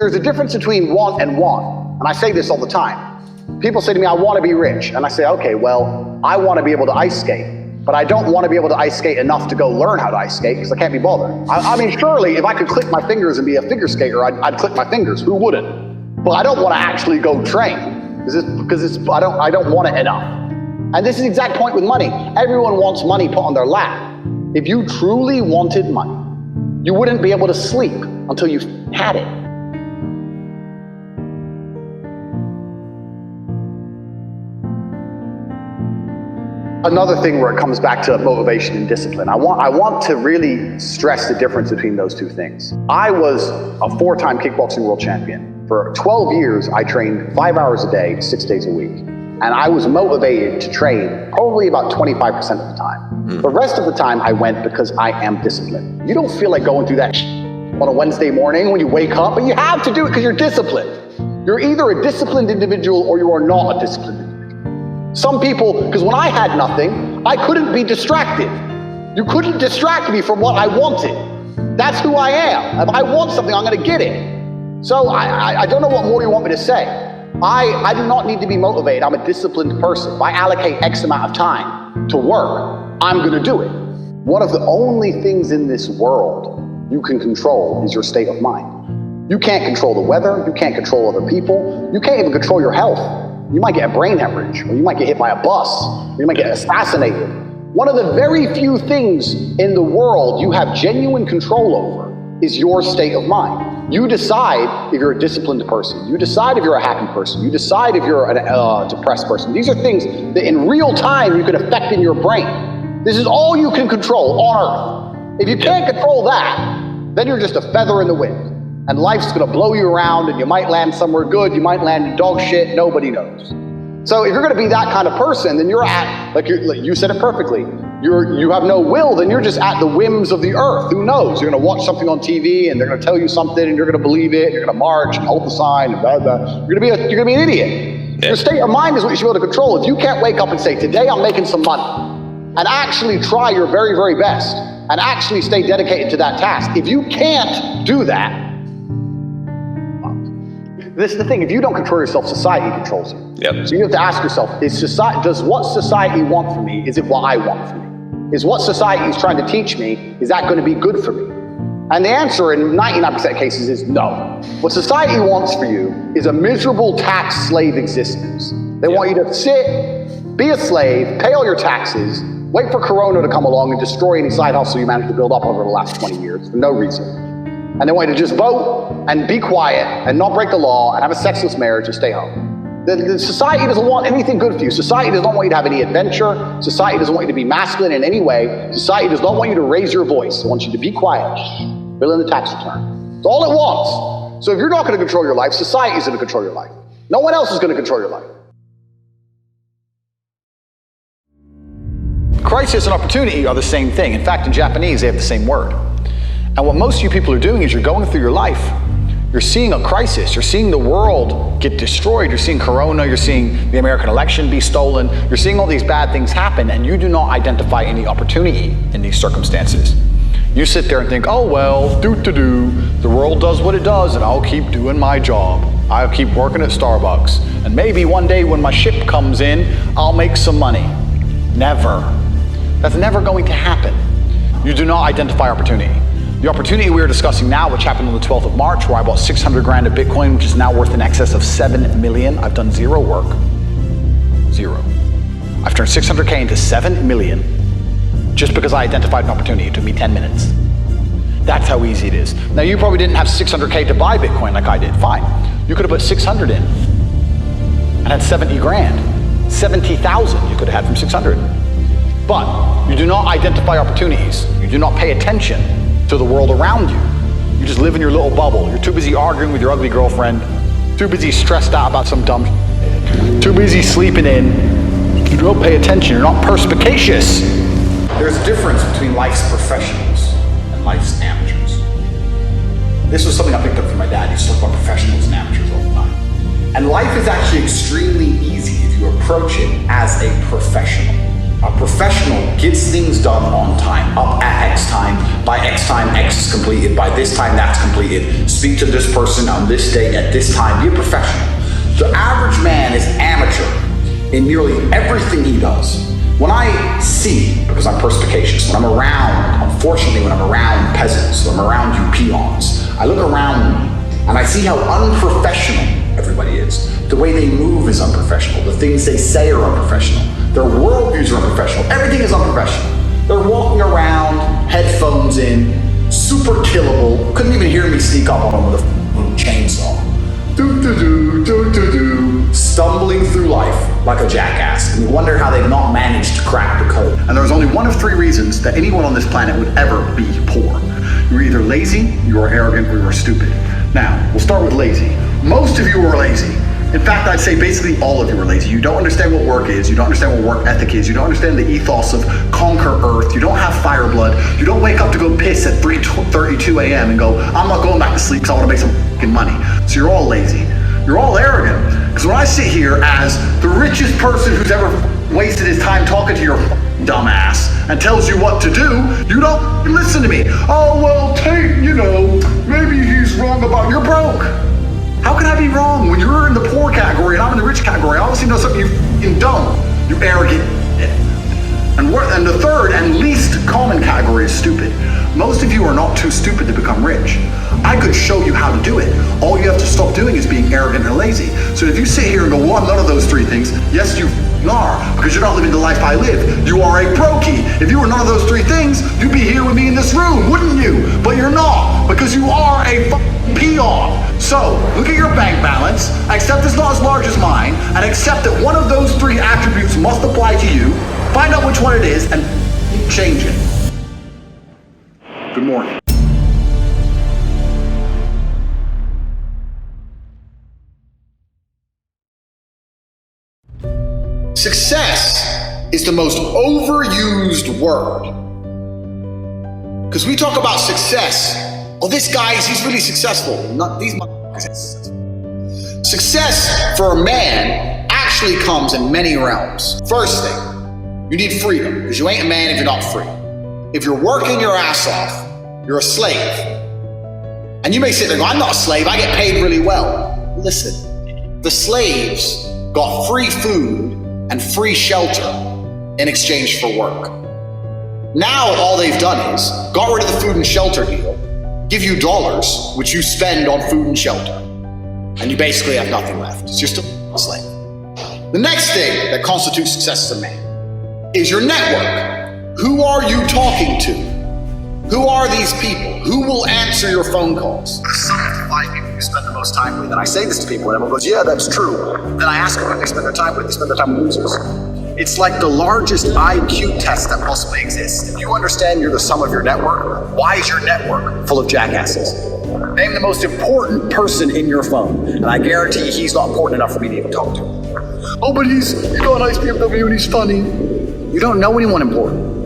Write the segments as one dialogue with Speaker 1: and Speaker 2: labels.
Speaker 1: There's a difference between want and want. And I say this all the time. People say to me, I want to be rich. And I say, okay, well, I want to be able to ice skate, but I don't want to be able to ice skate enough to go learn how to ice skate because I can't be bothered. I mean, surely if I could click my fingers and be a figure skater, I'd click my fingers. Who wouldn't? But I don't want to actually go train because I don't want it enough. And this is the exact point with money. Everyone wants money put on their lap. If you truly wanted money, you wouldn't be able to sleep until you had it. Another thing where it comes back to motivation and discipline. I want to really stress the difference between those two things. I was a 4-time kickboxing world champion. For 12 years, I trained 5 hours a day, 6 days a week. And I was motivated to train probably about 25% of the time. The rest of the time I went because I am disciplined. You don't feel like going through that on a Wednesday morning when you wake up, but you have to do it because you're disciplined. You're either a disciplined individual or you are not a disciplined individual. Some people, because when I had nothing, I couldn't be distracted. You couldn't distract me from what I wanted. That's who I am. If I want something, I'm gonna get it. So I don't know what more you want me to say. I do not need to be motivated. I'm a disciplined person. If I allocate X amount of time to work, I'm gonna do it. One of the only things in this world you can control is your state of mind. You can't control the weather, you can't control other people, you can't even control your health. You might get a brain hemorrhage, or you might get hit by a bus, or you might get assassinated. One of the very few things in the world you have genuine control over is your state of mind. You decide if you're a disciplined person. You decide if you're a happy person. You decide if you're a depressed person. These are things that in real time you can affect in your brain. This is all you can control on Earth. If you can't control that, then you're just a feather in the wind. And life's gonna blow you around and you might land somewhere good, you might land in dog shit, nobody knows. So if you're gonna be that kind of person, then you're at, like you said it perfectly, you have no will, then you're just at the whims of the earth. Who knows? You're gonna watch something on TV and they're gonna tell you something and you're gonna believe it, you're gonna march and hold the sign and blah, blah. You're gonna be an idiot. Yeah. Your state of mind is what you should be able to control. If you can't wake up and say, today I'm making some money, and actually try your very, very best, and actually stay dedicated to that task. If you can't do that, this is the thing, if you don't control yourself, society controls you. Yep. So you have to ask yourself, does what society want for me, is it what I want for me? Is what society is trying to teach me, is that going to be good for me? And the answer in 99% of cases is no. What society wants for you is a miserable tax slave existence. They want you to sit, be a slave, pay all your taxes, wait for Corona to come along and destroy any side hustle you managed to build up over the last 20 years for no reason. And they want you to just vote and be quiet and not break the law and have a sexless marriage and stay home. The society doesn't want anything good for you. Society does not want you to have any adventure. Society doesn't want you to be masculine in any way. Society does not want you to raise your voice. It wants you to be quiet, fill in the tax return. It's all it wants. So if you're not going to control your life, society is going to control your life. No one else is going to control your life. Crisis and opportunity are the same thing. In fact, in Japanese, they have the same word. And what most of you people are doing is you're going through your life, you're seeing a crisis, you're seeing the world get destroyed, you're seeing Corona, you're seeing the American election be stolen, you're seeing all these bad things happen, and you do not identify any opportunity in these circumstances. You sit there and think, oh well, the world does what it does and I'll keep doing my job. I'll keep working at Starbucks. And maybe one day when my ship comes in, I'll make some money. Never. That's never going to happen. You do not identify opportunity. The opportunity we are discussing now, which happened on the 12th of March, where I bought 600 grand of Bitcoin, which is now worth in excess of 7 million. I've done zero work. Zero. I've turned 600K into 7 million just because I identified an opportunity. It took me 10 minutes. That's how easy it is. Now, you probably didn't have 600K to buy Bitcoin like I did. Fine. You could have put 600 in and had 70 grand. 70,000 you could have had from 600. But you do not identify opportunities. You do not pay attention to the world around you. You just live in your little bubble. You're too busy arguing with your ugly girlfriend, too busy stressed out about some dumb too busy sleeping in. You don't pay attention. You're not perspicacious. There's a difference between life's professionals and life's amateurs. This was something I picked up from my dad. He used to talk about professionals and amateurs all the time. And life is actually extremely easy if you approach it as a professional.
Speaker 2: A professional gets things done on time, up at X time, by X time, X is completed, by this time, that's completed. Speak to this person on this day at this time. Be a professional. The average man is amateur in nearly everything he does. When I see, because I'm perspicacious, when I'm around, unfortunately, when I'm around peasants, when I'm around you peons, I look around me and I see how unprofessional everybody is. The way they move is unprofessional. The things they say are unprofessional. Their worldviews are unprofessional. Everything is unprofessional. They're walking around, headphones in, super killable. Couldn't even hear me sneak up on them with a chainsaw. Stumbling through life like a jackass. And you wonder how they've not managed to crack the code.
Speaker 1: And there's only one of three reasons that anyone on this planet would ever be poor. You're either lazy, you are arrogant, or you are stupid. Now, we'll start with lazy. Most of you are lazy. In fact, I'd say basically all of you are lazy. You don't understand what work is. You don't understand what work ethic is. You don't understand the ethos of conquer Earth. You don't have fire blood. You don't wake up to go piss at 3:32 a.m. and go, I'm not going back to sleep because I want to make some fucking money. So you're all lazy. You're all arrogant. Because when I sit here as the richest person who's ever wasted his time talking to your dumbass and tells you what to do, you don't listen to me. Oh, well, Tate, you know, maybe he's wrong about you're broke. How can I be wrong when you're in the poor category and I'm in the rich category? I obviously know something you don't. You arrogant. And the third and least common category is stupid. Most of you are not too stupid to become rich. I could show you how to do it. All you have to stop doing is being arrogant and lazy. So if you sit here and go, well, I'm none of those three things, yes, you are, because you're not living the life I live. You are a brokey. If you were none of those three things, you'd be here with me in this room, wouldn't you? But you're not, because you are a peon. So, look at your bank balance, accept it's not as large as mine, and accept that one of those three attributes must apply to you, find out which one it is, and change it. Good morning. Success is the most overused word. Because we talk about success. Oh, this guy, he's really successful. Not these motherfuckers. Success for a man actually comes in many realms. First thing, you need freedom, because you ain't a man if you're not free. If you're working your ass off, you're a slave. And you may sit there and go, I'm not a slave, I get paid really well. Listen, the slaves got free food and free shelter in exchange for work. Now all they've done is got rid of the food and shelter deal, give you dollars, which you spend on food and shelter, and you basically have nothing left. It's just a slave. The next thing that constitutes success as a man is your network. Who are you talking to? Who are these people? Who will answer your phone calls? Some of the 5 people you spend the most time with. And I say this to people and everyone goes, yeah, that's true. Then I ask them what they spend their time with. They spend their time with losers. It's like the largest IQ test that possibly exists. If you understand you're the sum of your network, why is your network full of jackasses? Name the most important person in your phone, and I guarantee you he's not important enough for me to even talk to. Oh, but he's got a nice BMW and he's funny. You don't know anyone important.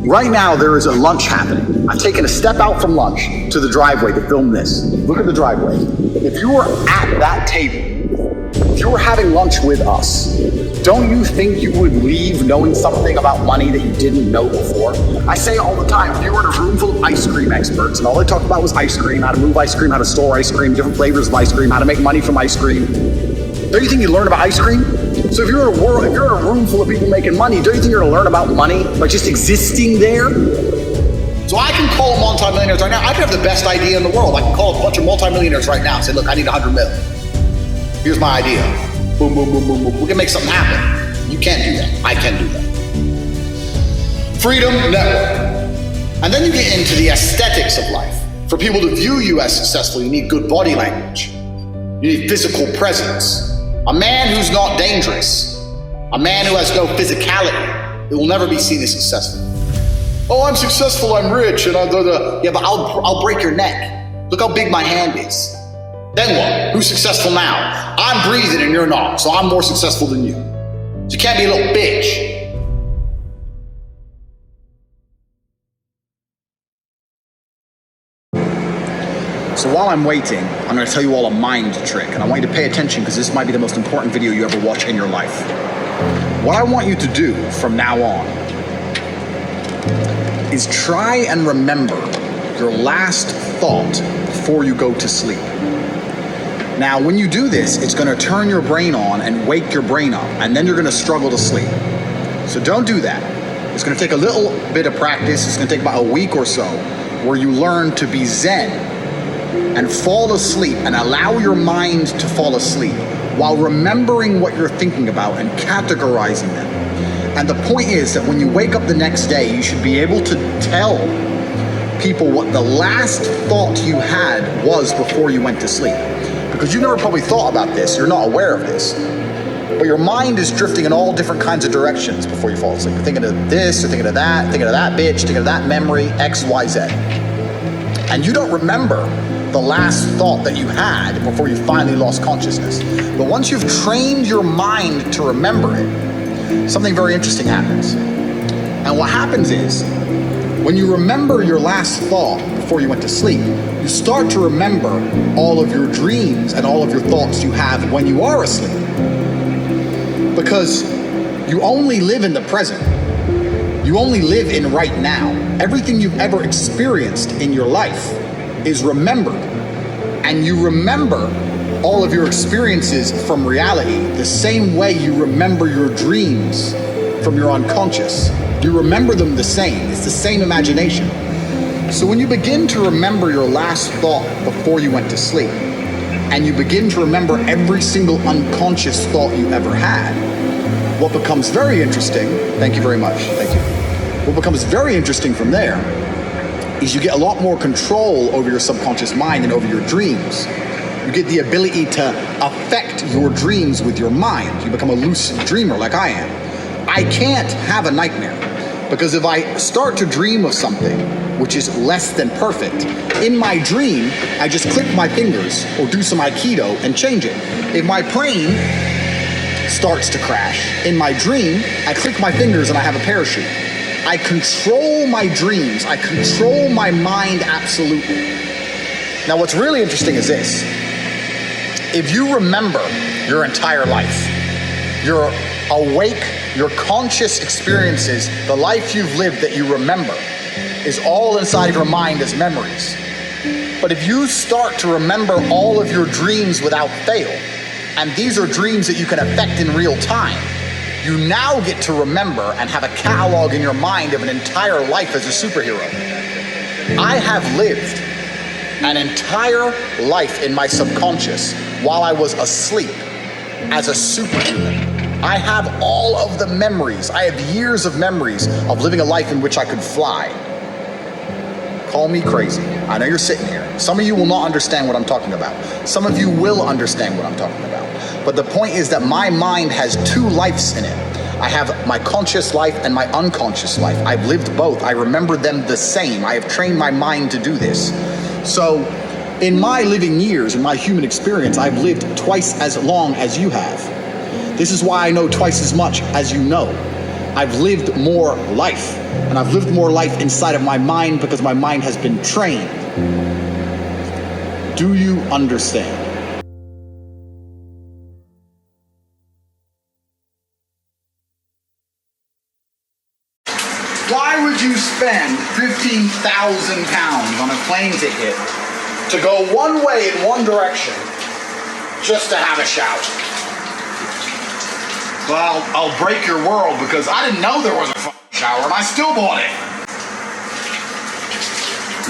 Speaker 1: Right now, there is a lunch happening. I've taken a step out from lunch to the driveway to film this. Look at the driveway. If you were at that table, if you were having lunch with us, don't you think you would leave knowing something about money that you didn't know before? I say it all the time. If you were in a room full of ice cream experts and all they talked about was ice cream, how to move ice cream, how to store ice cream, different flavors of ice cream, how to make money from ice cream, don't you think you'd learn about ice cream? So if you're in a room full of people making money, don't you think you're gonna learn about money by just existing there? So I can call multimillionaires right now. I can have the best idea in the world. I can call a bunch of multimillionaires right now and say, look, I need 100 mil. Here's my idea. Boom, boom, boom, boom, boom. We can make something happen. You can't do that. I can do that. Freedom, network. And then you get into the aesthetics of life. For people to view you as successful, you need good body language. You need physical presence. A man who's not dangerous, a man who has no physicality, it will never be seen as successful. Oh, I'm successful, I'm rich, and yeah, but I'll break your neck. Look how big my hand is. Then what? Who's successful now? I'm breathing and you're not, so I'm more successful than you. So you can't be a little bitch. So while I'm waiting, I'm going to tell you all a mind trick, and I want you to pay attention because this might be the most important video you ever watch in your life.
Speaker 2: what I want you to do from now on is try and remember your last thought before you go to sleep. Now, when you do this, it's going to turn your brain on and wake your brain up, and then you're going to struggle to sleep. So don't do that. It's going to take a little bit of practice. It's going to take about a week or so where you learn to be zen and fall asleep and allow your mind to fall asleep while remembering what you're thinking about and categorizing them. And the point is that when you wake up the next day, you should be able to tell people what the last thought you had was before you went to sleep. Because you never probably thought about this, you're not aware of this. But your mind is drifting in all different kinds of directions before you fall asleep. You're thinking of this, you're thinking of that, thinking of that bitch, thinking of that memory, X, Y, Z. And you don't remember the last thought that you had before you finally lost consciousness. But once you've trained your mind to remember it, something very interesting happens. And what happens is, when you remember your last thought before you went to sleep, you start to remember all of your dreams and all of your thoughts you have when you are asleep. Because you only live in the present. You only live in right now. Everything you've ever experienced in your life is remembered. And you remember all of your experiences from reality the same way you remember your dreams from your unconscious. You remember them the same. It's the same imagination. So when you begin to remember your last thought before you went to sleep, and you begin to remember every single unconscious thought you ever had, what becomes very interesting, thank you very much, thank you. What becomes very interesting from there is you get a lot more control over your subconscious mind and over your dreams. You get the ability to affect your dreams with your mind. You become a lucid dreamer like I am. I can't have a nightmare because if I start to dream of something which is less than perfect, in my dream, I just click my fingers or do some Aikido and change it. If my plane starts to crash, in my dream, I click my fingers and I have a parachute. I control my dreams. I control my mind absolutely. Now, what's really interesting is this. If you remember your entire life, your awake, your conscious experiences, the life you've lived that you remember, is all inside your mind as memories. But if you start to remember all of your dreams without fail, and these are dreams that you can affect in real time, you now get to remember and have a catalog in your mind of an entire life as a superhero. I have lived an entire life in my subconscious while I was asleep as a superhuman. I have all of the memories. I have years of memories of living a life in which I could fly. Call me crazy. I know you're sitting here. Some of you will not understand what I'm talking about. Some of you will understand what I'm talking about. But the point is that my mind has two lives in it. I have my conscious life and my unconscious life. I've lived both. I remember them the same. I have trained my mind to do this. So in my living years, in my human experience, I've lived twice as long as you have. This is why I know twice as much as you know. I've lived more life, and I've lived more life inside of my mind because my mind has been trained. Do you understand? Why would you spend 15,000 pounds on a plane ticket to go one way in one direction just to have a shower? Well, I'll break your world because I didn't know there was a shower and I still bought it.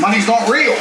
Speaker 2: Money's not real.